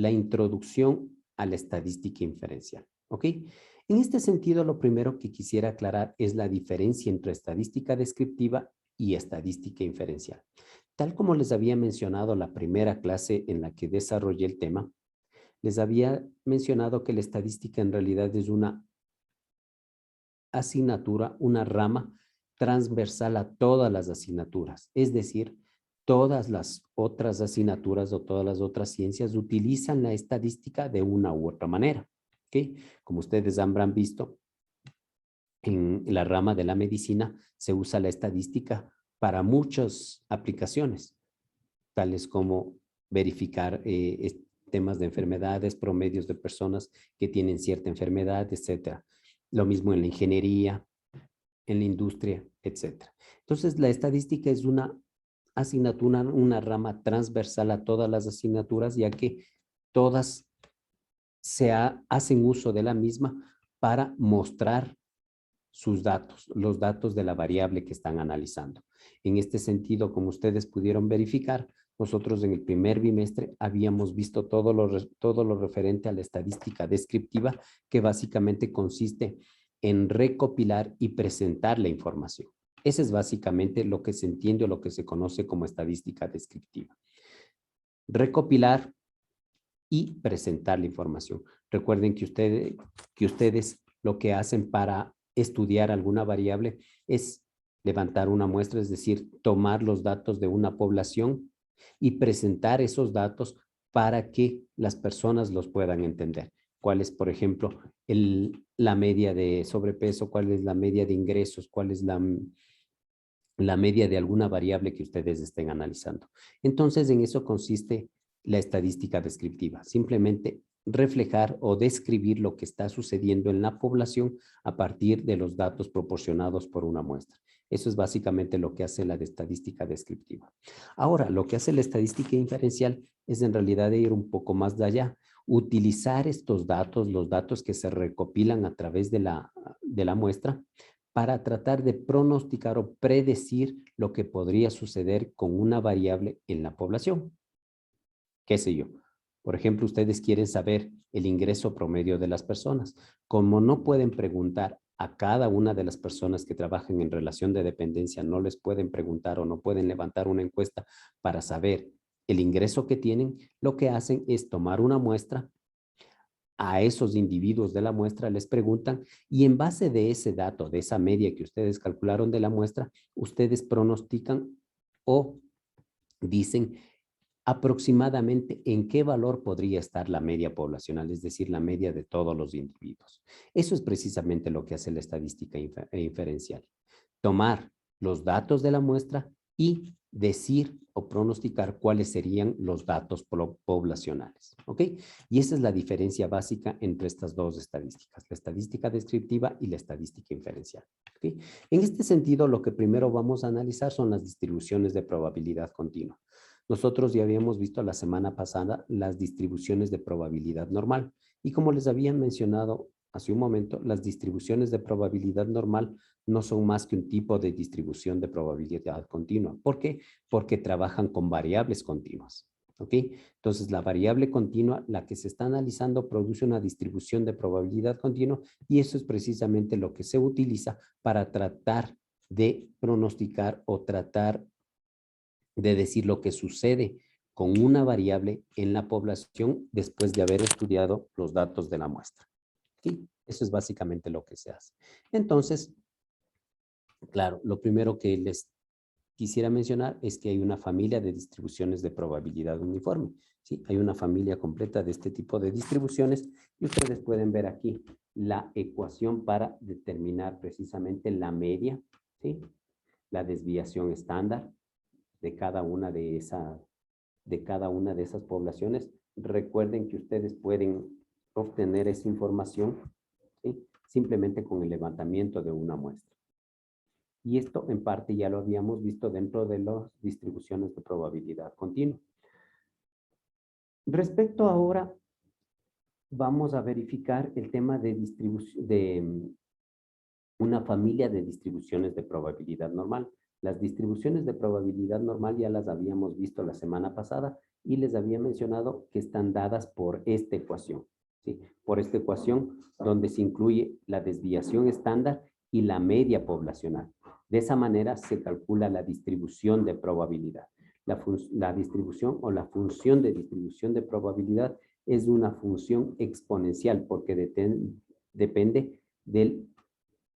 la introducción a la estadística inferencial. ¿Ok? En este sentido, lo primero que quisiera aclarar es la diferencia entre estadística descriptiva y estadística inferencial. Tal como les había mencionado la primera clase en la que desarrollé el tema, les había mencionado que la estadística en realidad es una asignatura, una rama transversal a todas las asignaturas. Es decir, todas las otras asignaturas o todas las otras ciencias utilizan la estadística de una u otra manera. ¿Okay? Como ustedes habrán visto, en la rama de la medicina se usa la estadística para muchas aplicaciones, tales como verificar temas de enfermedades, promedios de personas que tienen cierta enfermedad, etcétera. Lo mismo en la ingeniería, en la industria, etcétera. Entonces, la estadística es una asignatura, una rama transversal a todas las asignaturas, ya que todas hacen uso de la misma para mostrar sus datos, los datos de la variable que están analizando. En este sentido, como ustedes pudieron verificar, nosotros en el primer bimestre habíamos visto todo lo referente a la estadística descriptiva, que básicamente consiste en recopilar y presentar la información. Ese es básicamente lo que se entiende o lo que se conoce como estadística descriptiva. Recopilar y presentar la información. Recuerden que ustedes lo que hacen para estudiar alguna variable es levantar una muestra, es decir, tomar los datos de una población y presentar esos datos para que las personas los puedan entender. ¿Cuál es, por ejemplo, la media de sobrepeso? ¿Cuál es la media de ingresos? ¿Cuál es la media de alguna variable que ustedes estén analizando? Entonces, en eso consiste la estadística descriptiva. Simplemente reflejar o describir lo que está sucediendo en la población a partir de los datos proporcionados por una muestra. Eso es básicamente lo que hace la estadística descriptiva. Ahora, lo que hace la estadística inferencial es en realidad ir un poco más de allá. Utilizar estos datos, los datos que se recopilan a través de la muestra, para tratar de pronosticar o predecir lo que podría suceder con una variable en la población. ¿Qué sé yo? Por ejemplo, ustedes quieren saber el ingreso promedio de las personas. Como no pueden preguntar a cada una de las personas que trabajan en relación de dependencia, no les pueden preguntar o no pueden levantar una encuesta para saber el ingreso que tienen, lo que hacen es tomar una muestra, a esos individuos de la muestra les preguntan y en base de ese dato, de esa media que ustedes calcularon de la muestra, ustedes pronostican o dicen aproximadamente en qué valor podría estar la media poblacional, es decir, la media de todos los individuos. Eso es precisamente lo que hace la estadística inferencial. Tomar los datos de la muestra y decir o pronosticar cuáles serían los datos poblacionales. ¿Ok? Y esa es la diferencia básica entre estas dos estadísticas, la estadística descriptiva y la estadística inferencial. ¿Ok? En este sentido, lo que primero vamos a analizar son las distribuciones de probabilidad continua. Nosotros ya habíamos visto la semana pasada las distribuciones de probabilidad normal. Y como les había mencionado hace un momento, las distribuciones de probabilidad normal no son más que un tipo de distribución de probabilidad continua. ¿Por qué? Porque trabajan con variables continuas. ¿Ok? Entonces, la variable continua, la que se está analizando, produce una distribución de probabilidad continua y eso es precisamente lo que se utiliza para tratar de pronosticar o tratar de decir lo que sucede con una variable en la población después de haber estudiado los datos de la muestra. ¿Sí? Eso es básicamente lo que se hace. Entonces, claro, lo primero que les quisiera mencionar es que hay una familia de distribuciones de probabilidad uniforme. ¿Sí? Hay una familia completa de este tipo de distribuciones y ustedes pueden ver aquí la ecuación para determinar precisamente la media, ¿sí? La desviación estándar de cada una de esas poblaciones. Recuerden que ustedes pueden obtener esa información, ¿sí? Simplemente con el levantamiento de una muestra. Y esto en parte ya lo habíamos visto dentro de las distribuciones de probabilidad continua. Respecto ahora, vamos a verificar el tema de distribución de una familia de distribuciones de probabilidad normal. Las distribuciones de probabilidad normal ya las habíamos visto la semana pasada y les había mencionado que están dadas por esta ecuación, ¿sí? Por esta ecuación donde se incluye la desviación estándar y la media poblacional. De esa manera se calcula la distribución de probabilidad. La distribución o la función de distribución de probabilidad es una función exponencial porque depende del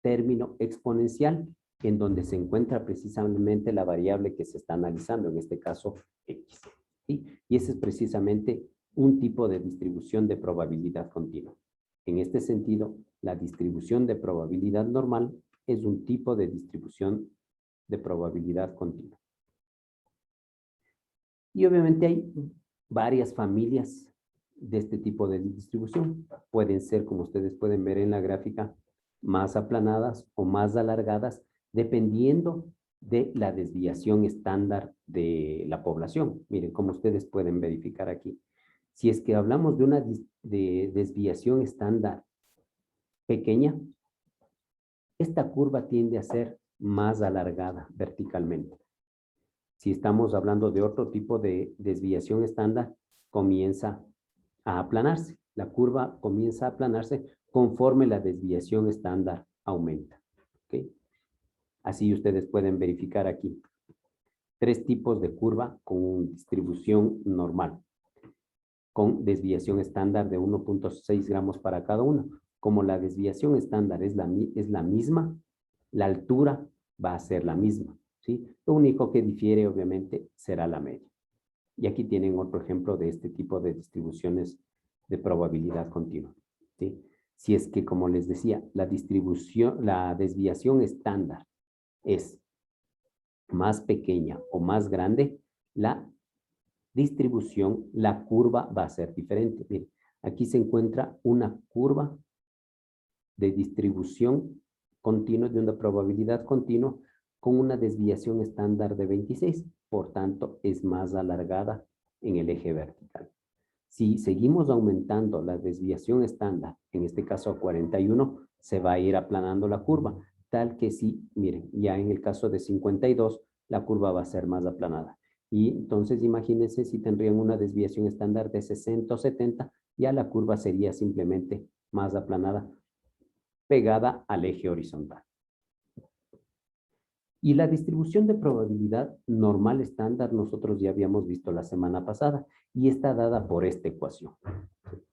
término exponencial en donde se encuentra precisamente la variable que se está analizando, en este caso X. ¿Sí? Y ese es precisamente un tipo de distribución de probabilidad continua. En este sentido, la distribución de probabilidad normal es un tipo de distribución de probabilidad continua. Y obviamente hay varias familias de este tipo de distribución. Pueden ser, como ustedes pueden ver en la gráfica, más aplanadas o más alargadas, dependiendo de la desviación estándar de la población. Miren, como ustedes pueden verificar aquí. Si es que hablamos de una desviación estándar pequeña, esta curva tiende a ser más alargada verticalmente. Si estamos hablando de otro tipo de desviación estándar, comienza a aplanarse. La curva comienza a aplanarse conforme la desviación estándar aumenta. ¿Okay? Así ustedes pueden verificar aquí. 3 tipos de curva con distribución normal, con desviación estándar de 1.6 gramos para cada uno. Como la desviación estándar es la misma, la altura va a ser la misma. ¿Sí? Lo único que difiere, obviamente, será la media. Y aquí tienen otro ejemplo de este tipo de distribuciones de probabilidad continua. ¿Sí? Si es que, como les decía, la desviación estándar es más pequeña o más grande, la distribución, la curva va a ser diferente. Miren, aquí se encuentra una curva de distribución continua, de una probabilidad continua, con una desviación estándar de 26. Por tanto, es más alargada en el eje vertical. Si seguimos aumentando la desviación estándar, en este caso a 41, se va a ir aplanando la curva, tal que si, miren, ya en el caso de 52, la curva va a ser más aplanada. Y entonces imagínense si tendrían una desviación estándar de 60 o 70, ya la curva sería simplemente más aplanada, pegada al eje horizontal. Y la distribución de probabilidad normal estándar nosotros ya habíamos visto la semana pasada y está dada por esta ecuación.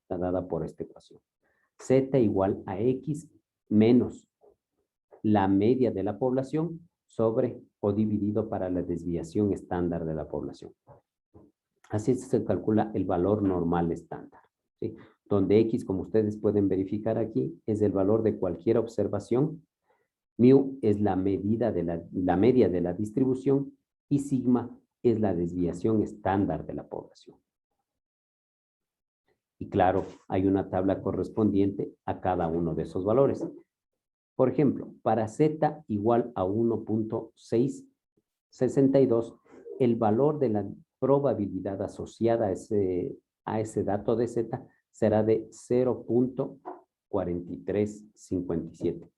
Está dada por esta ecuación. Z igual a X menos la media de la población sobre o dividido para la desviación estándar de la población. Así se calcula el valor normal estándar, ¿sí? Donde X, como ustedes pueden verificar aquí, es el valor de cualquier observación. Mu es la medida de la media de la distribución y sigma es la desviación estándar de la población. Y claro, hay una tabla correspondiente a cada uno de esos valores. Por ejemplo, para Z igual a 1.662, el valor de la probabilidad asociada a ese dato de Z será de 0.4357.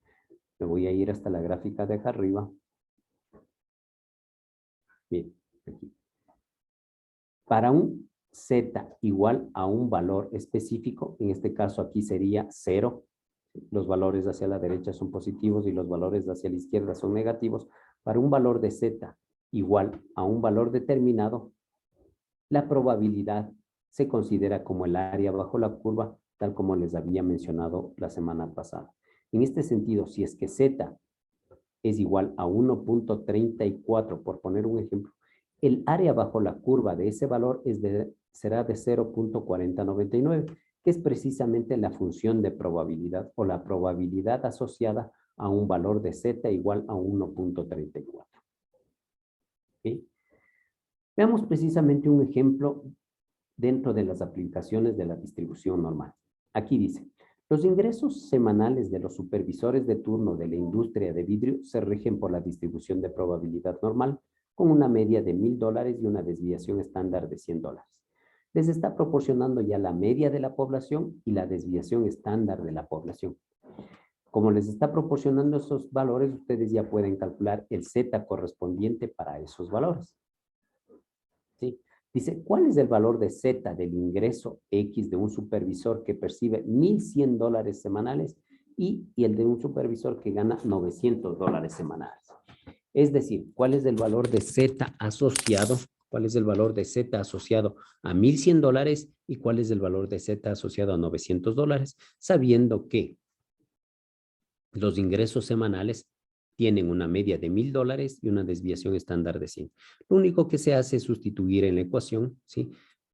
Me voy a ir hasta la gráfica de acá arriba. Bien, aquí. Para un Z igual a un valor específico, en este caso aquí sería 0, los valores hacia la derecha son positivos y los valores hacia la izquierda son negativos. Para un valor de Z igual a un valor determinado, la probabilidad se considera como el área bajo la curva, tal como les había mencionado la semana pasada. En este sentido, si es que Z es igual a 1.34, por poner un ejemplo, el área bajo la curva de ese valor será de 0.4099, que es precisamente la función de probabilidad o la probabilidad asociada a un valor de Z igual a 1.34. ¿Sí? Veamos precisamente un ejemplo dentro de las aplicaciones de la distribución normal. Aquí dice, los ingresos semanales de los supervisores de turno de la industria de vidrio se rigen por la distribución de probabilidad normal con una media de $1,000 y una desviación estándar de $100. Les está proporcionando ya la media de la población y la desviación estándar de la población. Como les está proporcionando esos valores, ustedes ya pueden calcular el Z correspondiente para esos valores. ¿Sí? Dice, ¿cuál es el valor de Z del ingreso X de un supervisor que percibe $1,100 semanales y el de un supervisor que gana $900 semanales? Es decir, ¿cuál es el valor de Z asociado? ¿Cuál es el valor de Z asociado a $1,100 y cuál es el valor de Z asociado a $900? Sabiendo que los ingresos semanales tienen una media de $1,000 y una desviación estándar de 100. Lo único que se hace es sustituir en la ecuación, ¿sí?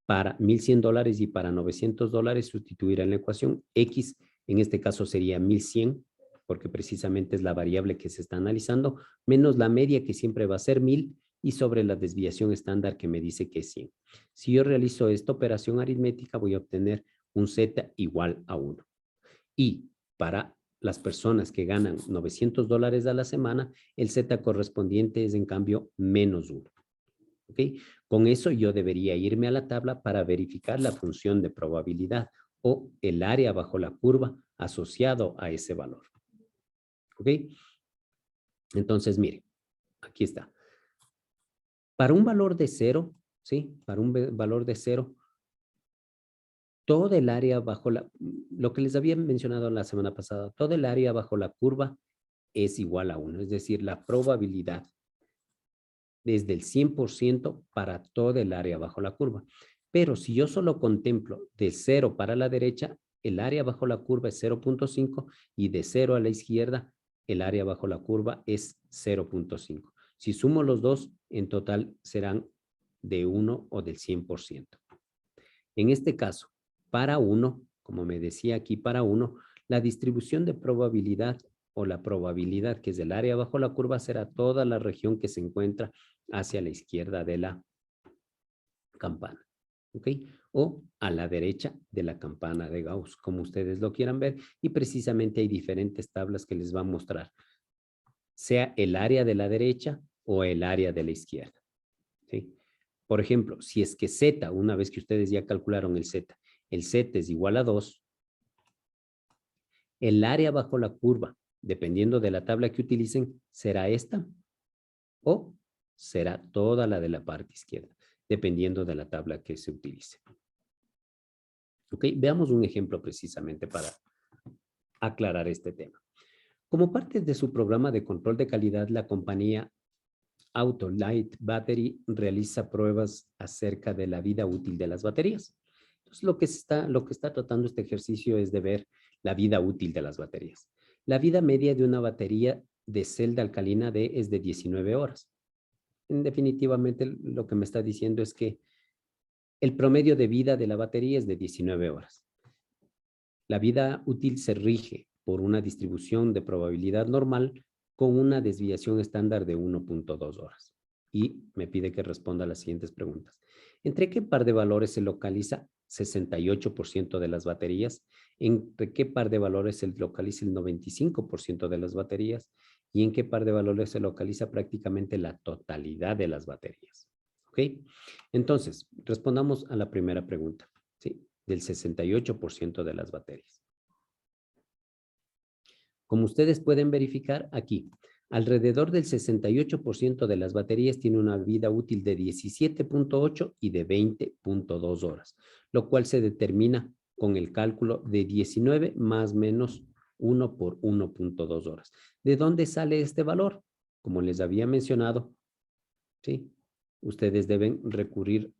Para $1,100 y para $900, sustituir en la ecuación. X, en este caso sería 1,100, porque precisamente es la variable que se está analizando, menos la media que siempre va a ser 1,000 y sobre la desviación estándar que me dice que es 100. Si yo realizo esta operación aritmética, voy a obtener un Z igual a 1. Y para las personas que ganan $900 a la semana, el Z correspondiente es en cambio menos 1. ¿Ok? Con eso yo debería irme a la tabla para verificar la función de probabilidad o el área bajo la curva asociado a ese valor. ¿Ok? Entonces, mire, aquí está. Para un valor de 0, ¿sí? Para un valor de 0, todo el área bajo lo que les había mencionado la semana pasada, todo el área bajo la curva es igual a 1, es decir, la probabilidad desde el 100% para todo el área bajo la curva. Pero si yo solo contemplo de 0 para la derecha, el área bajo la curva es 0.5 y de 0 a la izquierda, el área bajo la curva es 0.5. Si sumo los dos, en total serán de 1 o del 100%. En este caso, para 1, como me decía aquí, para 1, la distribución de probabilidad o la probabilidad que es del área bajo la curva será toda la región que se encuentra hacia la izquierda de la campana, ¿ok? O a la derecha de la campana de Gauss, como ustedes lo quieran ver, y precisamente hay diferentes tablas que les va a mostrar, sea el área de la derecha o el área de la izquierda, ¿sí? Por ejemplo, si es que Z, una vez que ustedes ya calcularon el Z es igual a 2, el área bajo la curva, dependiendo de la tabla que utilicen, será esta o será toda la de la parte izquierda, dependiendo de la tabla que se utilice. Ok, veamos un ejemplo precisamente para aclarar este tema. Como parte de su programa de control de calidad, la compañía Autolight Battery realiza pruebas acerca de la vida útil de las baterías. Entonces, lo que está tratando este ejercicio es de ver la vida útil de las baterías. La vida media de una batería de celda alcalina D es de 19 horas. Definitivamente lo que me está diciendo es que el promedio de vida de la batería es de 19 horas. La vida útil se rige por una distribución de probabilidad normal con una desviación estándar de 1.2 horas. Y me pide que responda a las siguientes preguntas. ¿Entre qué par de valores se localiza 68% de las baterías? ¿Entre qué par de valores se localiza el 95% de las baterías? ¿Y en qué par de valores se localiza prácticamente la totalidad de las baterías? ¿Ok? Entonces, respondamos a la primera pregunta, ¿sí? Del 68% de las baterías. Como ustedes pueden verificar aquí, alrededor del 68% de las baterías tiene una vida útil de 17.8 y de 20.2 horas, lo cual se determina con el cálculo de 19 más menos 1 por 1.2 horas. ¿De dónde sale este valor? Como les había mencionado, ¿sí? Ustedes deben recurrir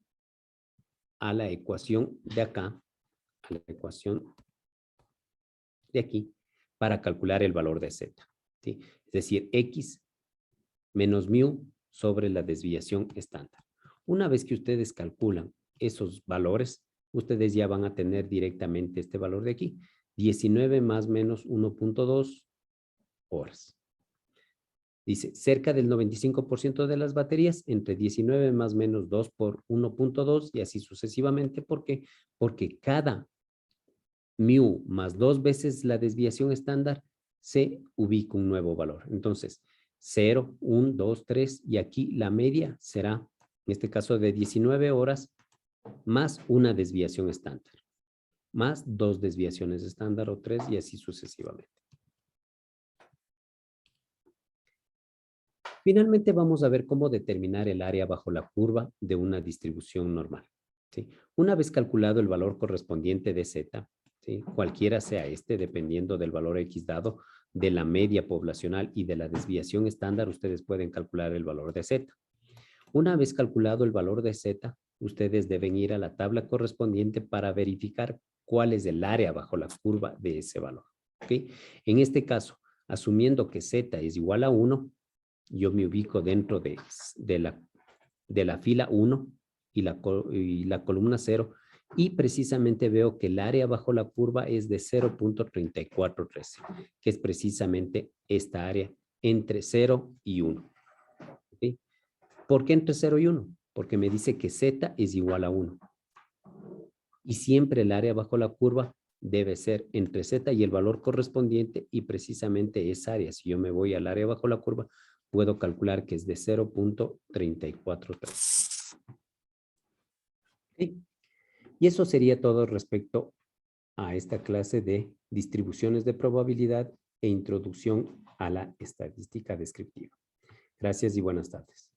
a la ecuación de acá, a la ecuación de aquí, para calcular el valor de Z, ¿sí? Es decir, X menos mu sobre la desviación estándar. Una vez que ustedes calculan esos valores, ustedes ya van a tener directamente este valor de aquí, 19 más menos 1.2 horas. Dice, cerca del 95% de las baterías, entre 19 más menos 2 por 1.2 y así sucesivamente. ¿Por qué? Porque cada mu más 2 veces la desviación estándar, se ubica un nuevo valor. Entonces, 0, 1, 2, 3 y aquí la media será, en este caso, de 19 horas más una desviación estándar, más 2 desviaciones estándar o 3 y así sucesivamente. Finalmente vamos a ver cómo determinar el área bajo la curva de una distribución normal. ¿Sí? Una vez calculado el valor correspondiente de Z, ¿sí? Cualquiera sea este, dependiendo del valor X dado, de la media poblacional y de la desviación estándar, ustedes pueden calcular el valor de Z. Una vez calculado el valor de Z, ustedes deben ir a la tabla correspondiente para verificar cuál es el área bajo la curva de ese valor. ¿Okay? En este caso, asumiendo que Z es igual a 1, yo me ubico dentro de la fila 1 y la columna 0 y precisamente veo que el área bajo la curva es de 0.3413, que es precisamente esta área entre 0 y 1. ¿Okay? ¿Por qué entre 0 y 1? Porque me dice que Z es igual a 1. Y siempre el área bajo la curva debe ser entre Z y el valor correspondiente y precisamente esa área. Si yo me voy al área bajo la curva, puedo calcular que es de 0.343. ¿Okay? Y eso sería todo respecto a esta clase de distribuciones de probabilidad e introducción a la estadística descriptiva. Gracias y buenas tardes.